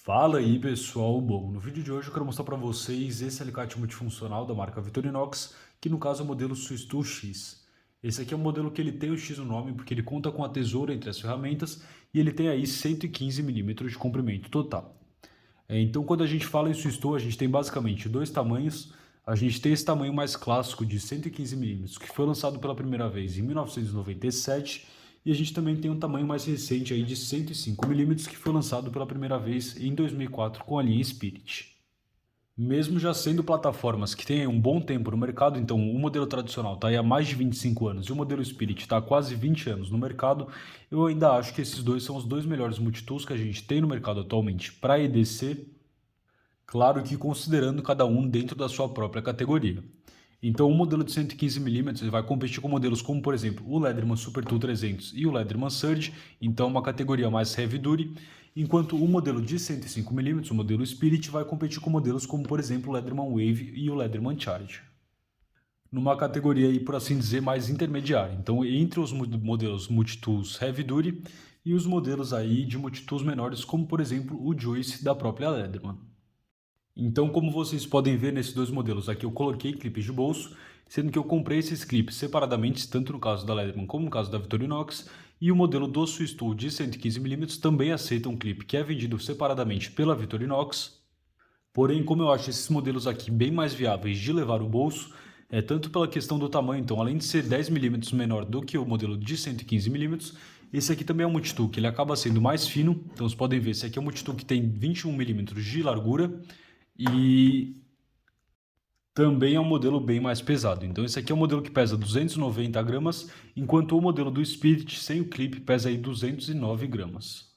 Fala aí pessoal, bom, no vídeo de hoje eu quero mostrar para vocês esse alicate multifuncional da marca Victorinox, que no caso é o modelo Swiss X. Esse aqui é um modelo que ele tem o X no nome porque ele conta com a tesoura entre as ferramentas e ele tem aí 115 milímetros de comprimento total. Então quando a gente fala em Swiss a gente tem basicamente dois tamanhos. A gente tem esse tamanho mais clássico de 115 milímetros que foi lançado pela primeira vez em 1997 e a gente também tem um tamanho mais recente aí de 105 milímetros que foi lançado pela primeira vez em 2004 com a linha Spirit. Mesmo já sendo plataformas que têm um bom tempo no mercado, então o modelo tradicional está aí há mais de 25 anos e o modelo Spirit está há quase 20 anos no mercado, eu ainda acho que esses dois são os dois melhores multitools que a gente tem no mercado atualmente para EDC, claro que considerando cada um dentro da sua própria categoria. Então o modelo de 115mm vai competir com modelos como, por exemplo, o Leatherman Super Tool 300 e o Leatherman Surge, então uma categoria mais heavy duty, enquanto o modelo de 105mm, o modelo Spirit, vai competir com modelos como, por exemplo, o Leatherman Wave e o Leatherman Charge. Numa categoria aí, por assim dizer, mais intermediária. Então, entre os modelos multitools heavy duty e os modelos aí de multitools menores, como, por exemplo, o Joyce da própria Leatherman. Então, como vocês podem ver nesses dois modelos aqui, eu coloquei clipes de bolso, sendo que eu comprei esses clipes separadamente, tanto no caso da Leatherman como no caso da Victorinox, e o modelo do Swiss Tool de 115mm também aceita um clipe que é vendido separadamente pela Victorinox. Porém, como eu acho esses modelos aqui bem mais viáveis de levar no bolso, tanto pela questão do tamanho, então além de ser 10mm menor do que o modelo de 115mm, esse aqui também é um multitool que ele acaba sendo mais fino, então vocês podem ver, esse aqui é um multitool que tem 21mm de largura, e também é um modelo bem mais pesado. Então esse aqui é um modelo que pesa 290 gramas, enquanto o modelo do Spirit sem o clipe pesa aí 209 gramas.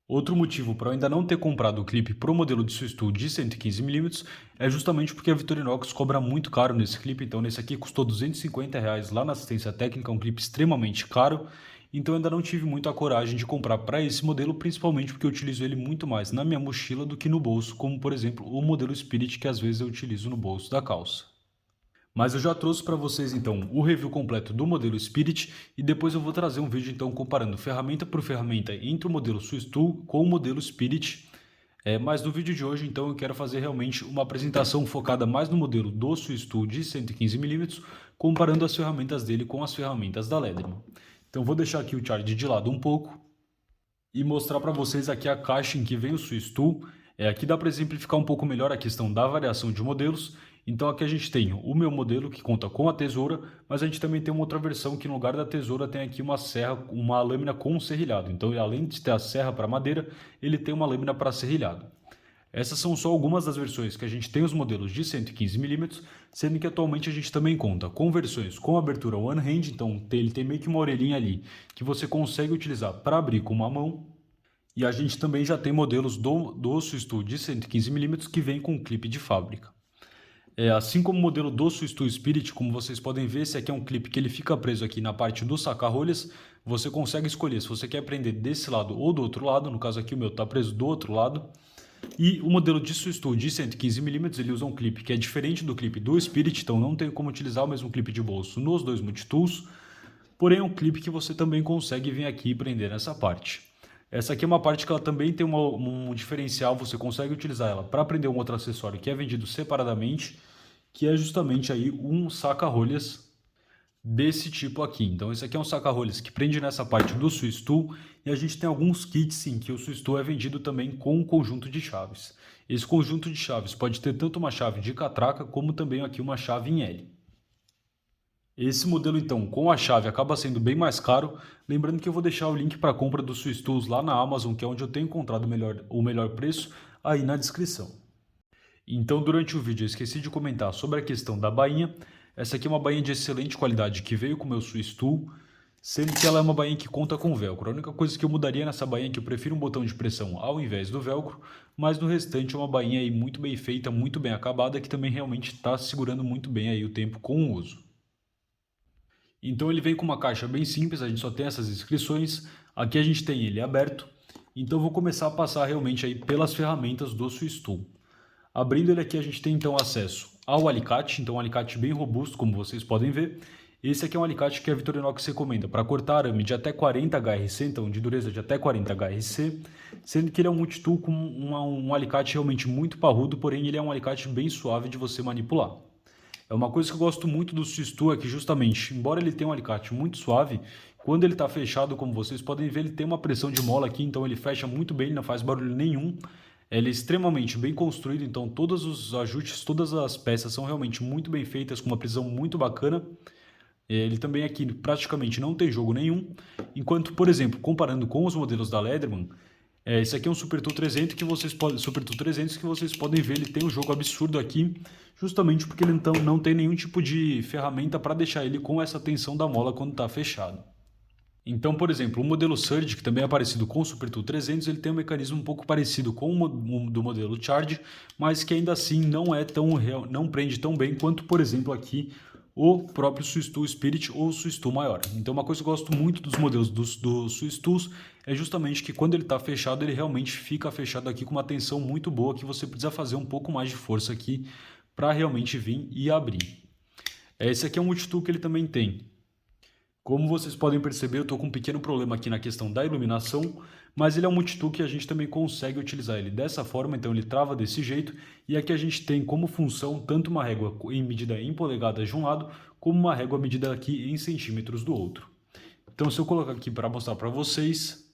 Outro motivo para eu ainda não ter comprado o clipe para o modelo de Swiss Tool de 115mm é justamente porque a Victorinox cobra muito caro nesse clipe, então nesse aqui custou R$ 250 lá na assistência técnica, um clipe extremamente caro, então eu ainda não tive muita coragem de comprar para esse modelo, principalmente porque eu utilizo ele muito mais na minha mochila do que no bolso, como por exemplo o modelo Spirit que às vezes eu utilizo no bolso da calça. Mas eu já trouxe para vocês então o review completo do modelo Spirit e depois eu vou trazer um vídeo então comparando ferramenta por ferramenta entre o modelo Swiss Tool com o modelo Spirit. Mas no vídeo de hoje então eu quero fazer realmente uma apresentação focada mais no modelo do Swiss Tool de 115mm, comparando as ferramentas dele com as ferramentas da Leatherman. Então vou deixar aqui o Charge de lado um pouco e mostrar para vocês aqui a caixa em que vem o Swiss Tool. Aqui dá para exemplificar um pouco melhor a questão da variação de modelos. Então aqui a gente tem o meu modelo que conta com a tesoura, mas a gente também tem uma outra versão que no lugar da tesoura tem aqui uma serra, uma lâmina com serrilhado. Então além de ter a serra para madeira, ele tem uma lâmina para serrilhado. Essas são só algumas das versões que a gente tem os modelos de 115mm, sendo que atualmente a gente também conta com versões com abertura one hand, então ele tem meio que uma orelhinha ali que você consegue utilizar para abrir com uma mão. E a gente também já tem modelos do Swiss Tool de 115mm que vem com clipe de fábrica. Assim como o modelo do Swiss Tool Spirit, como vocês podem ver, esse aqui é um clipe que ele fica preso aqui na parte do saca-rolhas. Você consegue escolher se você quer prender desse lado ou do outro lado, no caso aqui o meu está preso do outro lado. E o modelo de Swiss Tool de 115mm, ele usa um clipe que é diferente do clipe do Spirit, então não tem como utilizar o mesmo clipe de bolso nos dois multitools, porém é um clipe que você também consegue vir aqui e prender nessa parte. Essa aqui é uma parte que ela também tem um diferencial, você consegue utilizar ela para prender um outro acessório que é vendido separadamente, que é justamente aí um saca-rolhas desse tipo aqui. Então esse aqui é um saca-rolhas que prende nessa parte do Swiss Tool e a gente tem alguns kits em que o Swiss Tool é vendido também com um conjunto de chaves. Esse conjunto de chaves pode ter tanto uma chave de catraca como também aqui uma chave em L. Esse modelo então com a chave acaba sendo bem mais caro, lembrando que eu vou deixar o link para a compra dos Swiss Tools lá na Amazon, que é onde eu tenho encontrado o melhor preço, aí na descrição. Então durante o vídeo eu esqueci de comentar sobre a questão da bainha. Essa aqui é uma bainha de excelente qualidade que veio com o meu Swiss Tool, sendo que ela é uma bainha que conta com velcro. A única coisa que eu mudaria nessa bainha é que eu prefiro um botão de pressão ao invés do velcro, mas no restante é uma bainha aí muito bem feita, muito bem acabada, que também realmente está segurando muito bem aí o tempo com o uso. Então ele vem com uma caixa bem simples, a gente só tem essas inscrições, aqui a gente tem ele aberto, então eu vou começar a passar realmente aí pelas ferramentas do Swiss Tool. Abrindo ele aqui a gente tem então acesso ao alicate, então um alicate bem robusto como vocês podem ver. Esse aqui é um alicate que a Victorinox recomenda para cortar arame de até 40 HRC, então de dureza de até 40 HRC, sendo que ele é um multitool com um alicate realmente muito parrudo, porém ele é um alicate bem suave de você manipular. É uma coisa que eu gosto muito do Swiss-Tool é que justamente, embora ele tenha um alicate muito suave, quando ele está fechado, como vocês podem ver, ele tem uma pressão de mola aqui, então ele fecha muito bem, ele não faz barulho nenhum. Ele é extremamente bem construído, então todos os ajustes, todas as peças são realmente muito bem feitas, com uma precisão muito bacana. Ele também aqui praticamente não tem jogo nenhum, enquanto, por exemplo, comparando com os modelos da Leatherman, esse aqui é um Super Tool 300 que vocês podem ver, ele tem um jogo absurdo aqui, justamente porque ele então não tem nenhum tipo de ferramenta para deixar ele com essa tensão da mola quando está fechado. Então, por exemplo, o modelo Surge, que também é parecido com o Super Tool 300, ele tem um mecanismo um pouco parecido com o do modelo Charge, mas que ainda assim não prende tão bem quanto, por exemplo, aqui o próprio Swiss Tool Spirit ou o Swiss Tool maior. Então, uma coisa que eu gosto muito dos modelos do Swiss Tools é justamente que quando ele está fechado, ele realmente fica fechado aqui com uma tensão muito boa, que você precisa fazer um pouco mais de força aqui para realmente vir e abrir. Esse aqui é um multitool que ele também tem. Como vocês podem perceber, eu estou com um pequeno problema aqui na questão da iluminação, mas ele é um multitool que a gente também consegue utilizar ele dessa forma, então ele trava desse jeito, e aqui a gente tem como função tanto uma régua em medida em polegadas de um lado, como uma régua medida aqui em centímetros do outro. Então se eu colocar aqui para mostrar para vocês,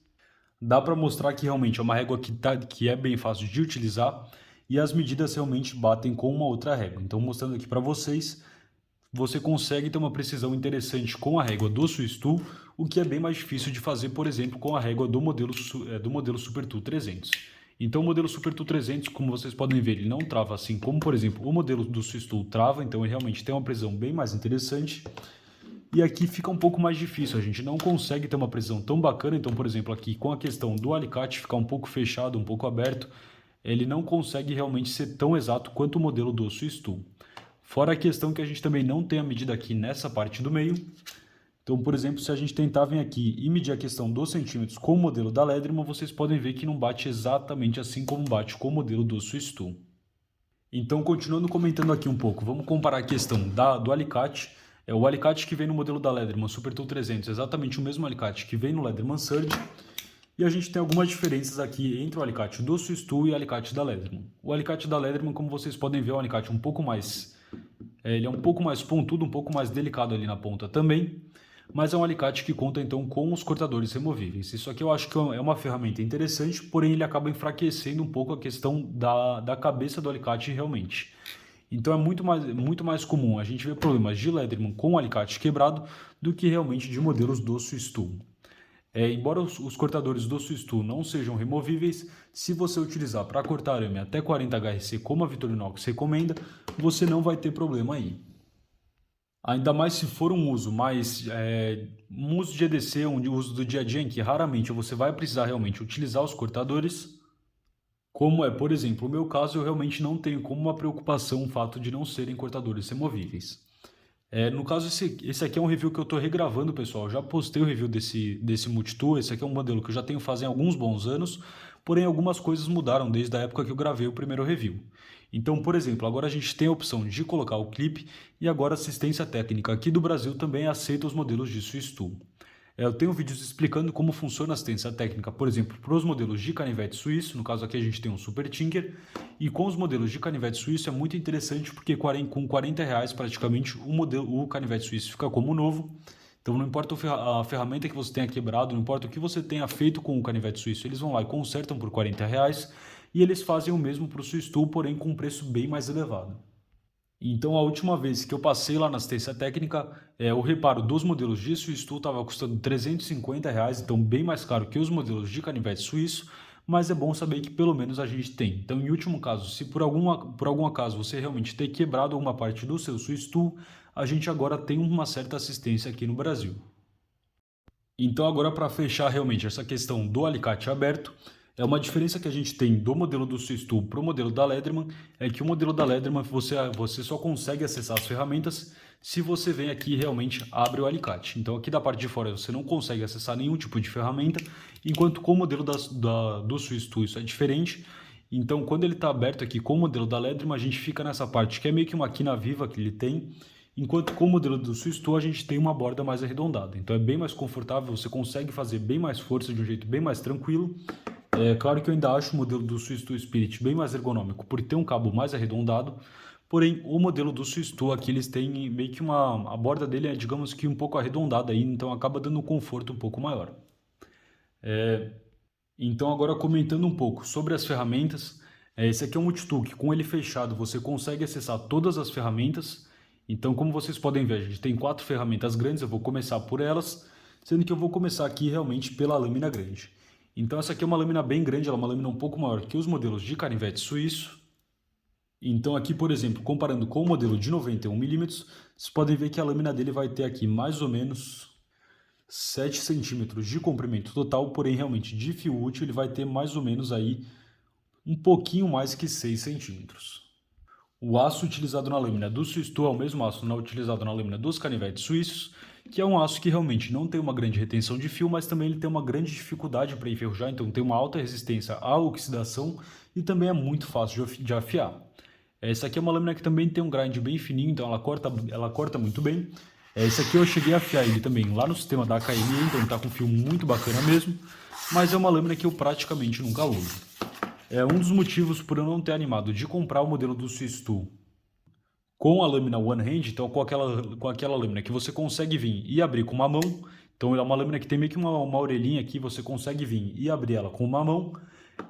dá para mostrar que realmente é uma régua que é bem fácil de utilizar, e as medidas realmente batem com uma outra régua. Então mostrando aqui para vocês, você consegue ter uma precisão interessante com a régua do Swiss Tool, o que é bem mais difícil de fazer, por exemplo, com a régua do modelo Super Tool 300. Então o modelo Super Tool 300, como vocês podem ver, ele não trava assim como, por exemplo, o modelo do Swiss Tool trava, então ele realmente tem uma precisão bem mais interessante. E aqui fica um pouco mais difícil, a gente não consegue ter uma precisão tão bacana, então, por exemplo, aqui com a questão do alicate ficar um pouco fechado, um pouco aberto, ele não consegue realmente ser tão exato quanto o modelo do Swiss Tool. Fora a questão que a gente também não tem a medida aqui nessa parte do meio. Então, por exemplo, se a gente tentar vir aqui e medir a questão dos centímetros com o modelo da Leatherman, vocês podem ver que não bate exatamente assim como bate com o modelo do Swiss Tool. Então, continuando comentando aqui um pouco, vamos comparar a questão do alicate. O alicate que vem no modelo da Leatherman Super Tool 300 é exatamente o mesmo alicate que vem no Leatherman Surge. E a gente tem algumas diferenças aqui entre o alicate do Swiss Tool e o alicate da Leatherman. O alicate da Leatherman, como vocês podem ver, é um alicate um pouco mais... ele é um pouco mais pontudo, um pouco mais delicado ali na ponta também, mas é um alicate que conta então com os cortadores removíveis. Isso aqui eu acho que é uma ferramenta interessante, porém ele acaba enfraquecendo um pouco a questão da cabeça do alicate realmente. Então é muito mais comum a gente ver problemas de Leatherman com o alicate quebrado do que realmente de modelos do Swiss Tool. Embora os cortadores do Swiss Tool não sejam removíveis, se você utilizar para cortar arame até 40 HRC, como a Victorinox recomenda, você não vai ter problema aí. Ainda mais se for um uso um uso de EDC, um uso do dia a dia em que raramente você vai precisar realmente utilizar os cortadores, como por exemplo, o meu caso, eu realmente não tenho como uma preocupação o fato de não serem cortadores removíveis. No caso, esse aqui é um review que eu estou regravando, pessoal. Eu já postei o review desse multitool. Esse aqui é um modelo que eu já tenho fazem alguns bons anos, porém algumas coisas mudaram desde a época que eu gravei o primeiro review. Então, por exemplo, agora a gente tem a opção de colocar o clipe e agora a assistência técnica aqui do Brasil também aceita os modelos de Swiss Tool. Eu tenho vídeos explicando como funciona a assistência técnica, por exemplo, para os modelos de canivete suíço, no caso aqui a gente tem um Super Tinker, e com os modelos de canivete suíço é muito interessante porque com R$40 praticamente o canivete suíço fica como novo, então não importa a ferramenta que você tenha quebrado, não importa o que você tenha feito com o canivete suíço, eles vão lá e consertam por R$40 e eles fazem o mesmo para o Swiss Tool, porém com um preço bem mais elevado. Então, a última vez que eu passei lá na assistência técnica, o reparo dos modelos de Swiss Tool estava custando R$350, então bem mais caro que os modelos de canivete suíço, mas é bom saber que pelo menos a gente tem. Então, em último caso, se por algum acaso você realmente ter quebrado alguma parte do seu Swiss Tool, a gente agora tem uma certa assistência aqui no Brasil. Então, agora para fechar realmente essa questão do alicate aberto, uma diferença que a gente tem do modelo do Swiss Tool para o modelo da Leatherman é que o modelo da Leatherman você só consegue acessar as ferramentas se você vem aqui e realmente abre o alicate. Então aqui da parte de fora você não consegue acessar nenhum tipo de ferramenta, enquanto com o modelo do Swiss Tool isso é diferente. Então quando ele está aberto aqui com o modelo da Leatherman, a gente fica nessa parte que é meio que uma quina viva que ele tem. enquanto com o modelo do Swiss Tool a gente tem uma borda mais arredondada. Então é bem mais confortável, você consegue fazer bem mais força de um jeito bem mais tranquilo. É claro que eu ainda acho o modelo do Swiss Tool Spirit bem mais ergonômico por ter um cabo mais arredondado, porém o modelo do Swiss Tool aqui eles têm meio que a borda dele é, digamos que um pouco arredondada aí, então acaba dando um conforto um pouco maior. Então agora comentando um pouco sobre as ferramentas, esse aqui é um multitool que com ele fechado você consegue acessar todas as ferramentas. Então como vocês podem ver, a gente tem 4 ferramentas grandes, eu vou começar por elas, sendo que eu vou começar aqui realmente pela lâmina grande. Então essa aqui é uma lâmina bem grande, ela é uma lâmina um pouco maior que os modelos de canivete suíço. Então aqui, por exemplo, comparando com o modelo de 91 mm, vocês podem ver que a lâmina dele vai ter aqui mais ou menos 7 centímetros de comprimento total, porém realmente de fio útil ele vai ter mais ou menos aí um pouquinho mais que 6 centímetros. O aço utilizado na lâmina do Swiss Tool é o mesmo aço utilizado na lâmina dos canivetes suíços, que é um aço que realmente não tem uma grande retenção de fio, mas também ele tem uma grande dificuldade para enferrujar, então tem uma alta resistência à oxidação e também é muito fácil de afiar. Essa aqui é uma lâmina que também tem um grind bem fininho, então ela corta muito bem. Esse aqui eu cheguei a afiar ele também lá no sistema da AKM, então tá com fio muito bacana mesmo, mas é uma lâmina que eu praticamente nunca uso. É um dos motivos por eu não ter animado de comprar o modelo do Swiss Tool com a lâmina One Hand, então com aquela lâmina que você consegue vir e abrir com uma mão. Então é uma lâmina que tem meio que uma orelhinha aqui, você consegue vir e abrir ela com uma mão.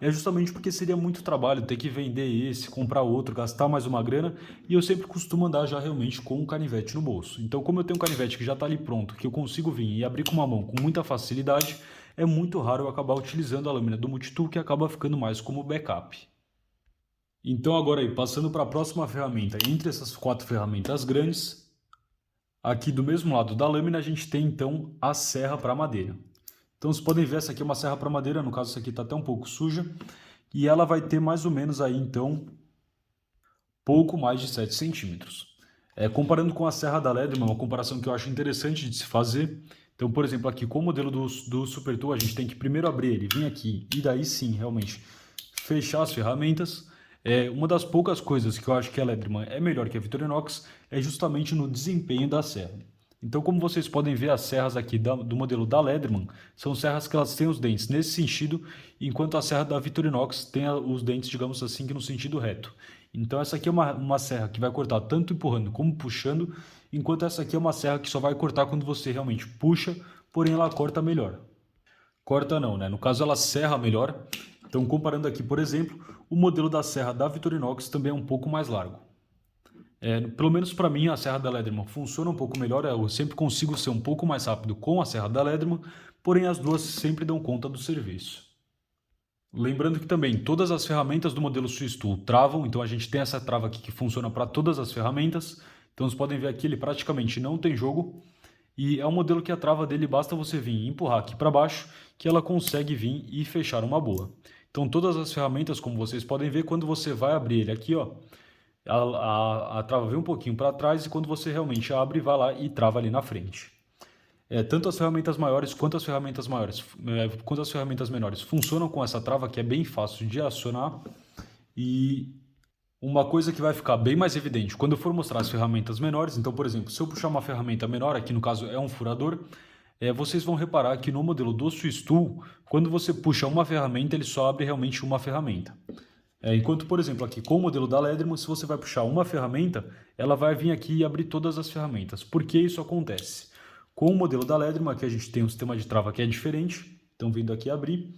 É justamente porque seria muito trabalho ter que vender esse, comprar outro, gastar mais uma grana, e eu sempre costumo andar já realmente com um canivete no bolso. Então como eu tenho um canivete que já está ali pronto, que eu consigo vir e abrir com uma mão com muita facilidade, é muito raro eu acabar utilizando a lâmina do multitool, que acaba ficando mais como backup. Então agora aí, passando para a próxima ferramenta, entre essas 4 ferramentas grandes, aqui do mesmo lado da lâmina a gente tem então a serra para madeira. Então vocês podem ver, essa aqui é uma serra para madeira, no caso essa aqui está até um pouco suja, e ela vai ter mais ou menos aí então pouco mais de 7 centímetros. Comparando com a serra da Leatherman, uma comparação que eu acho interessante de se fazer. Então, por exemplo, aqui com o modelo do Super Tool, a gente tem que primeiro abrir ele, vir aqui e daí sim, realmente, fechar as ferramentas. Uma das poucas coisas que eu acho que a Leatherman é melhor que a Victorinox é justamente no desempenho da serra. Então, como vocês podem ver, as serras aqui do modelo da Leatherman são serras que elas têm os dentes nesse sentido, enquanto a serra da Victorinox tem os dentes, digamos assim, que no sentido reto. Então essa aqui é uma serra que vai cortar tanto empurrando como puxando, enquanto essa aqui é uma serra que só vai cortar quando você realmente puxa, porém ela corta melhor. Corta não, né? No caso ela serra melhor. Então comparando aqui, por exemplo, o modelo da serra da Victorinox também é um pouco mais largo. Pelo menos para mim a serra da Leatherman funciona um pouco melhor, eu sempre consigo ser um pouco mais rápido com a serra da Leatherman, porém as duas sempre dão conta do serviço. Lembrando que também todas as ferramentas do modelo Swiss Tool travam, então a gente tem essa trava aqui que funciona para todas as ferramentas. Então vocês podem ver aqui, ele praticamente não tem jogo. E é um modelo que a trava dele basta você vir e empurrar aqui para baixo, que ela consegue vir e fechar uma boa. Então todas as ferramentas, como vocês podem ver, quando você vai abrir ele aqui, ó, a trava vem um pouquinho para trás e quando você realmente abre, vai lá e trava ali na frente. Tanto as ferramentas maiores quanto as ferramentas menores funcionam com essa trava que é bem fácil de acionar. E uma coisa que vai ficar bem mais evidente quando eu for mostrar as ferramentas menores, então por exemplo, se eu puxar uma ferramenta menor, aqui no caso é um furador, vocês vão reparar que no modelo do Swiss Tool, quando você puxa uma ferramenta, ele só abre realmente uma ferramenta. Enquanto, por exemplo, aqui com o modelo da Leatherman, se você vai puxar uma ferramenta, ela vai vir aqui e abrir todas as ferramentas. Por que isso acontece? Com o modelo da Leatherman, aqui a gente tem um sistema de trava que é diferente, então vindo aqui abrir.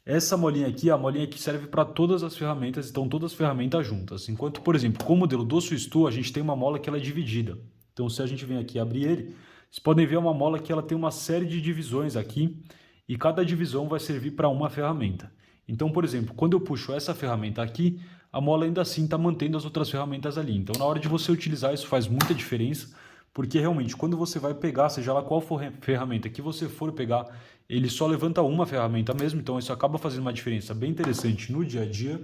Essa molinha aqui, a molinha que serve para todas as ferramentas, estão todas as ferramentas juntas. Enquanto, por exemplo, com o modelo do Swiss Tool, a gente tem uma mola que ela é dividida. Então, se a gente vem aqui abrir ele, vocês podem ver uma mola que ela tem uma série de divisões aqui, e cada divisão vai servir para uma ferramenta. Então, por exemplo, quando eu puxo essa ferramenta aqui, a mola ainda assim está mantendo as outras ferramentas ali. Então, na hora de você utilizar, isso faz muita diferença, porque realmente, quando você vai pegar, seja lá qual for a ferramenta que você for pegar, ele só levanta uma ferramenta mesmo, então isso acaba fazendo uma diferença bem interessante no dia a dia.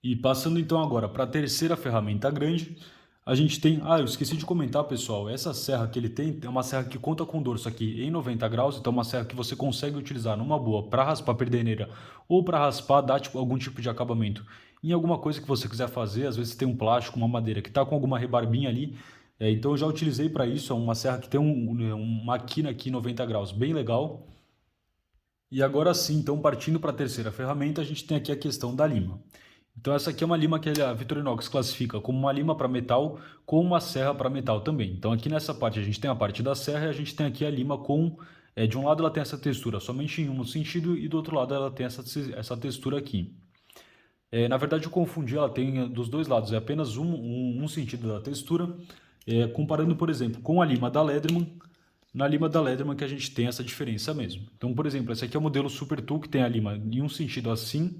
E passando então agora para a terceira ferramenta grande, a gente tem... eu esqueci de comentar, pessoal, essa serra que ele tem é uma serra que conta com dorso aqui em 90 graus, então é uma serra que você consegue utilizar numa boa para raspar perdeneira ou para raspar, dar algum tipo de acabamento em alguma coisa que você quiser fazer. Às vezes tem um plástico, uma madeira que está com alguma rebarbinha ali, Então eu já utilizei para isso, é uma serra que tem uma quina aqui 90 graus bem legal. E agora sim, então partindo para a terceira ferramenta, a gente tem aqui a questão da lima. Então essa aqui é uma lima que a Victorinox classifica como uma lima para metal com uma serra para metal também. Então aqui nessa parte a gente tem a parte da serra e a gente tem aqui a lima com... de um lado ela tem essa textura somente em um sentido e do outro lado ela tem essa textura aqui. Na verdade eu confundi, ela tem dos dois lados, é apenas um sentido da textura. Comparando, por exemplo, com a lima da Lederman, na lima da Lederman que a gente tem essa diferença mesmo. Então, por exemplo, esse aqui é o modelo Super Tool, que tem a lima em um sentido assim,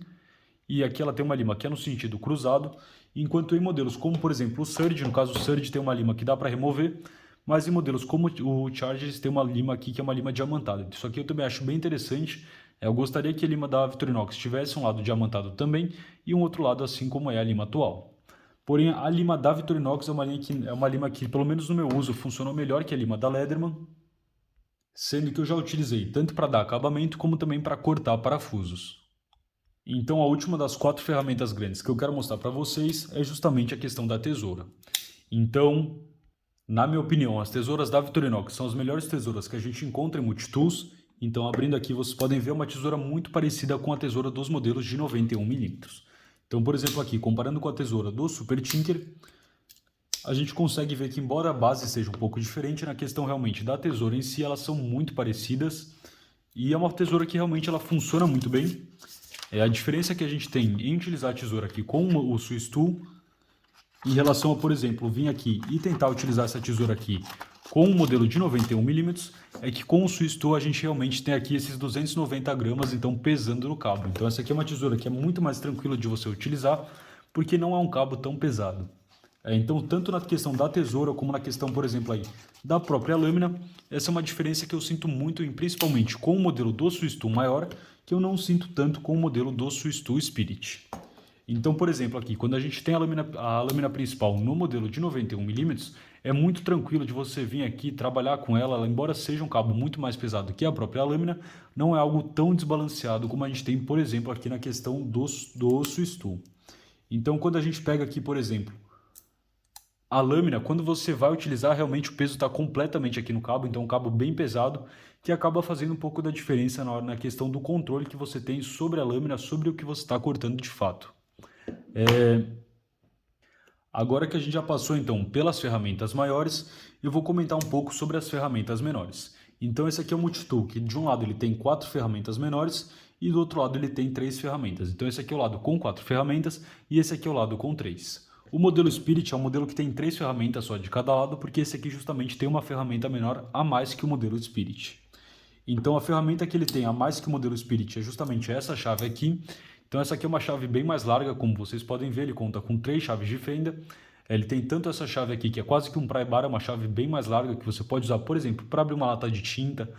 e aqui ela tem uma lima que é no sentido cruzado, enquanto em modelos como, por exemplo, o Surge, no caso o Surge tem uma lima que dá para remover, mas em modelos como o Chargers tem uma lima aqui que é uma lima diamantada. Isso aqui eu também acho bem interessante. Eu gostaria que a lima da Victorinox tivesse um lado diamantado também e um outro lado assim como é a lima atual. Porém, a lima da Victorinox é uma lima que, pelo menos no meu uso, funcionou melhor que a lima da Lederman, sendo que eu já utilizei tanto para dar acabamento como também para cortar parafusos. Então a última das 4 ferramentas grandes que eu quero mostrar para vocês é justamente a questão da tesoura. Então, na minha opinião, as tesouras da Victorinox são as melhores tesouras que a gente encontra em multitools. Então, abrindo aqui, vocês podem ver uma tesoura muito parecida com a tesoura dos modelos de 91 mm. Então, por exemplo, aqui, comparando com a tesoura do Super Tinker, a gente consegue ver que, embora a base seja um pouco diferente, na questão realmente da tesoura em si, elas são muito parecidas. E é uma tesoura que realmente ela funciona muito bem. A diferença que a gente tem em utilizar a tesoura aqui com o Swiss Tool, em relação a, por exemplo, vir aqui e tentar utilizar essa tesoura aqui com um modelo de 91 mm, é que com o Swiss Tool a gente realmente tem aqui esses 290 gramas, então pesando no cabo. Então essa aqui é uma tesoura que é muito mais tranquila de você utilizar, porque não é um cabo tão pesado. Então, tanto na questão da tesoura, como na questão, por exemplo, aí, da própria lâmina, essa é uma diferença que eu sinto muito, principalmente com o modelo do Swiss Tool maior, que eu não sinto tanto com o modelo do Swiss Tool Spirit. Então, por exemplo, aqui, quando a gente tem a lâmina principal no modelo de 91 mm, é muito tranquilo de você vir aqui trabalhar com ela, embora seja um cabo muito mais pesado que a própria lâmina, não é algo tão desbalanceado como a gente tem, por exemplo, aqui na questão do Swiss Tool. Então, quando a gente pega aqui, por exemplo, a lâmina, quando você vai utilizar, realmente o peso está completamente aqui no cabo, então é um cabo bem pesado, que acaba fazendo um pouco da diferença na questão do controle que você tem sobre a lâmina, sobre o que você está cortando de fato. Agora que a gente já passou então pelas ferramentas maiores, eu vou comentar um pouco sobre as ferramentas menores. Então esse aqui é o Multitool, que de um lado ele tem 4 ferramentas menores e do outro lado ele tem 3 ferramentas. Então esse aqui é o lado com 4 ferramentas e esse aqui é o lado com 3. O modelo Spirit é um modelo que tem 3 ferramentas só de cada lado, porque esse aqui justamente tem uma ferramenta menor a mais que o modelo Spirit. Então a ferramenta que ele tem a mais que o modelo Spirit é justamente essa chave aqui. Então essa aqui é uma chave bem mais larga, como vocês podem ver, ele conta com 3 chaves de fenda. Ele tem tanto essa chave aqui, que é quase que um pry bar, é uma chave bem mais larga, que você pode usar, por exemplo, para abrir uma lata de tinta,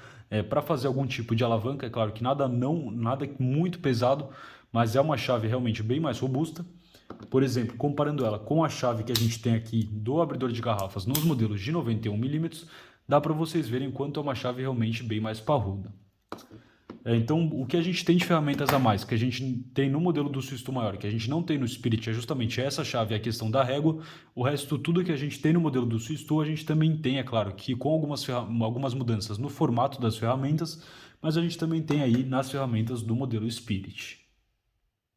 para fazer algum tipo de alavanca. É claro que nada muito pesado, mas é uma chave realmente bem mais robusta. Por exemplo, comparando ela com a chave que a gente tem aqui do abridor de garrafas nos modelos de 91 mm, dá para vocês verem quanto é uma chave realmente bem mais parruda. Então, o que a gente tem de ferramentas a mais, que a gente tem no modelo do Swiss Tool maior, que a gente não tem no Spirit, é justamente essa chave e a questão da régua. O resto, tudo que a gente tem no modelo do Swiss Tool, a gente também tem, é claro, que com algumas mudanças no formato das ferramentas, mas a gente também tem aí nas ferramentas do modelo Spirit.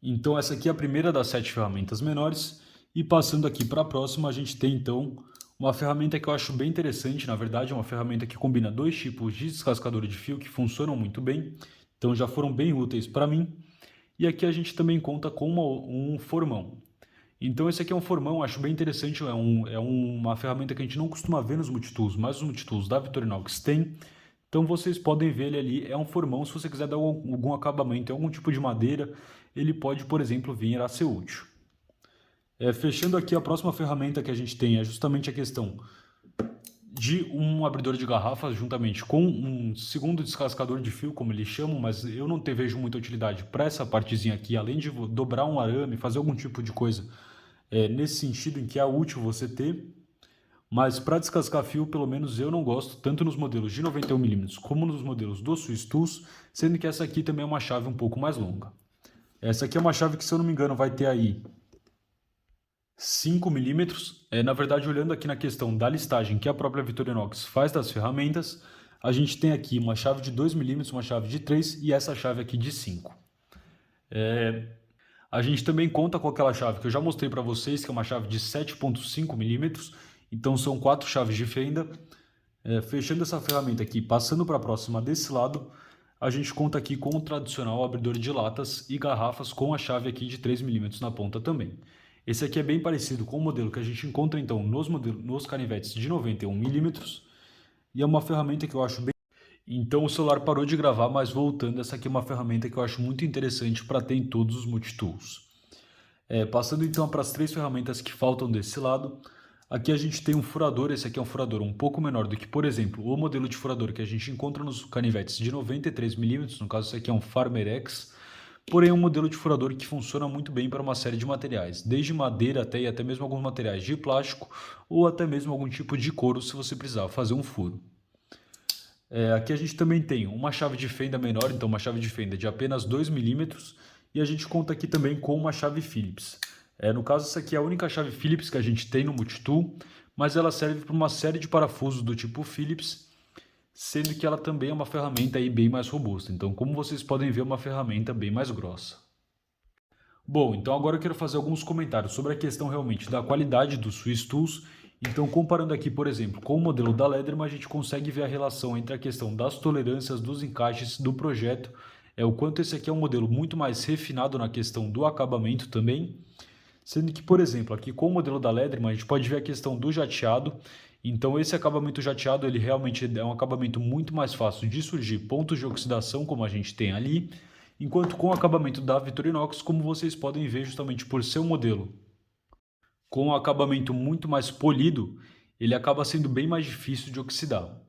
Então essa aqui é a primeira das 7 ferramentas menores, e passando aqui para a próxima, a gente tem então uma ferramenta que eu acho bem interessante. Na verdade é uma ferramenta que combina 2 tipos de descascador de fio que funcionam muito bem, então já foram bem úteis para mim. E aqui a gente também conta com um formão. Então esse aqui é um formão, acho bem interessante, é uma ferramenta que a gente não costuma ver nos multitools, mas os multitools da Victorinox tem. Então vocês podem ver ele ali, é um formão. Se você quiser dar algum acabamento em algum tipo de madeira, ele pode, por exemplo, vir a ser útil. Fechando aqui, a próxima ferramenta que a gente tem é justamente a questão de um abridor de garrafas juntamente com um segundo descascador de fio, como eles chamam, mas eu não vejo muita utilidade para essa partezinha aqui, além de dobrar um arame, fazer algum tipo de coisa nesse sentido em que é útil você ter. Mas para descascar fio, pelo menos eu não gosto, tanto nos modelos de 91 mm como nos modelos do Swiss Tools, sendo que essa aqui também é uma chave um pouco mais longa. Essa aqui é uma chave que, se eu não me engano, vai ter aí 5 milímetros. Na verdade, olhando aqui na questão da listagem que a própria Victorinox faz das ferramentas, a gente tem aqui uma chave de 2 milímetros, uma chave de 3 e essa chave aqui de 5. A gente também conta com aquela chave que eu já mostrei para vocês, que é uma chave de 7,5 milímetros. Então são 4 chaves de fenda. Fechando essa ferramenta aqui, passando para a próxima desse lado, a gente conta aqui com o tradicional abridor de latas e garrafas com a chave aqui de 3 milímetros na ponta também. Esse aqui é bem parecido com o modelo que a gente encontra então nos canivetes de 91 milímetros e é uma ferramenta que eu acho bem... Então o celular parou de gravar, mas voltando, essa aqui é uma ferramenta que eu acho muito interessante para ter em todos os multitools. Passando então para as 3 ferramentas que faltam desse lado, aqui a gente tem um furador. Esse aqui é um furador um pouco menor do que, por exemplo, o modelo de furador que a gente encontra nos canivetes de 93 milímetros, no caso esse aqui é um Farmer X, porém é um modelo de furador que funciona muito bem para uma série de materiais, desde madeira até mesmo alguns materiais de plástico ou até mesmo algum tipo de couro se você precisar fazer um furo. Aqui a gente também tem uma chave de fenda menor, então uma chave de fenda de apenas 2 milímetros, e a gente conta aqui também com uma chave Phillips. No caso, essa aqui é a única chave Phillips que a gente tem no multitool, mas ela serve para uma série de parafusos do tipo Phillips, sendo que ela também é uma ferramenta aí bem mais robusta. Então, como vocês podem ver, é uma ferramenta bem mais grossa. Bom, então agora eu quero fazer alguns comentários sobre a questão realmente da qualidade dos Swiss Tools. Então, comparando aqui, por exemplo, com o modelo da Leatherman, a gente consegue ver a relação entre a questão das tolerâncias, dos encaixes do projeto, o quanto esse aqui é um modelo muito mais refinado na questão do acabamento também. Sendo que, por exemplo, aqui com o modelo da Leatherman, a gente pode ver a questão do jateado. Então, esse acabamento jateado, ele realmente é um acabamento muito mais fácil de surgir pontos de oxidação, como a gente tem ali. Enquanto com o acabamento da Victorinox, como vocês podem ver, justamente por ser um modelo com um acabamento muito mais polido, ele acaba sendo bem mais difícil de oxidar.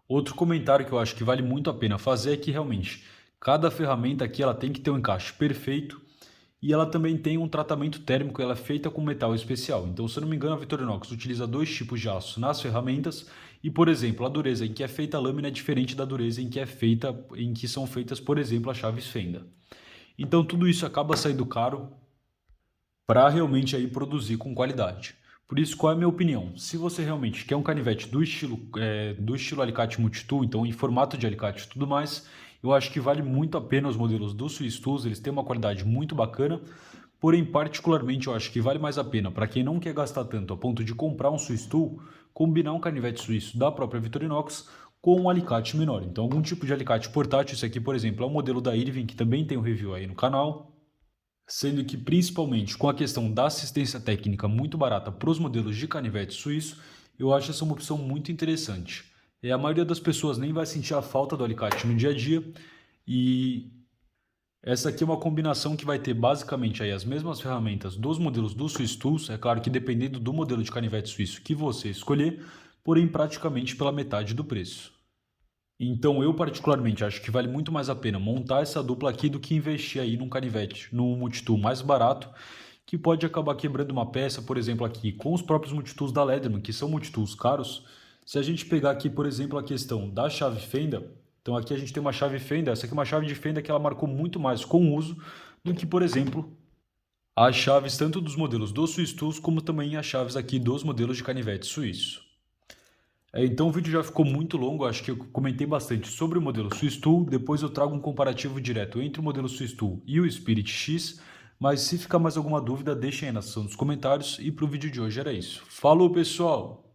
Outro comentário que eu acho que vale muito a pena fazer é que realmente cada ferramenta aqui ela tem que ter um encaixe perfeito e ela também tem um tratamento térmico, ela é feita com metal especial. Então, se eu não me engano, a Victorinox utiliza 2 tipos de aço nas ferramentas e, por exemplo, a dureza em que é feita a lâmina é diferente da dureza em que são feitas, por exemplo, as chaves fenda. Então, tudo isso acaba saindo caro para realmente aí produzir com qualidade. Por isso, qual é a minha opinião? Se você realmente quer um canivete do estilo alicate multitool, então em formato de alicate e tudo mais, eu acho que vale muito a pena os modelos do Swiss Tools, eles têm uma qualidade muito bacana, porém particularmente eu acho que vale mais a pena para quem não quer gastar tanto a ponto de comprar um Swiss Tool, combinar um canivete suíço da própria Victorinox com um alicate menor. Então algum tipo de alicate portátil, esse aqui por exemplo é o modelo da Irving, que também tem um review aí no canal, sendo que principalmente com a questão da assistência técnica muito barata para os modelos de canivete suíço, eu acho essa uma opção muito interessante. A maioria das pessoas nem vai sentir a falta do alicate no dia a dia e essa aqui é uma combinação que vai ter basicamente aí as mesmas ferramentas dos modelos do Swiss Tools, é claro que dependendo do modelo de canivete suíço que você escolher, porém praticamente pela metade do preço. Então eu particularmente acho que vale muito mais a pena montar essa dupla aqui do que investir aí num canivete, num multitool mais barato, que pode acabar quebrando uma peça, por exemplo aqui com os próprios multitools da Leatherman, que são multitools caros. Se a gente pegar aqui, por exemplo, a questão da chave fenda, então aqui a gente tem uma chave fenda, essa aqui é uma chave de fenda que ela marcou muito mais com o uso do que, por exemplo, as chaves tanto dos modelos do Swiss Tools como também as chaves aqui dos modelos de canivete suíço. Então o vídeo já ficou muito longo, acho que eu comentei bastante sobre o modelo Swiss Tool, depois eu trago um comparativo direto entre o modelo Swiss Tool e o Spirit X, mas se ficar mais alguma dúvida, deixem aí na seção dos comentários e para o vídeo de hoje era isso. Falou pessoal!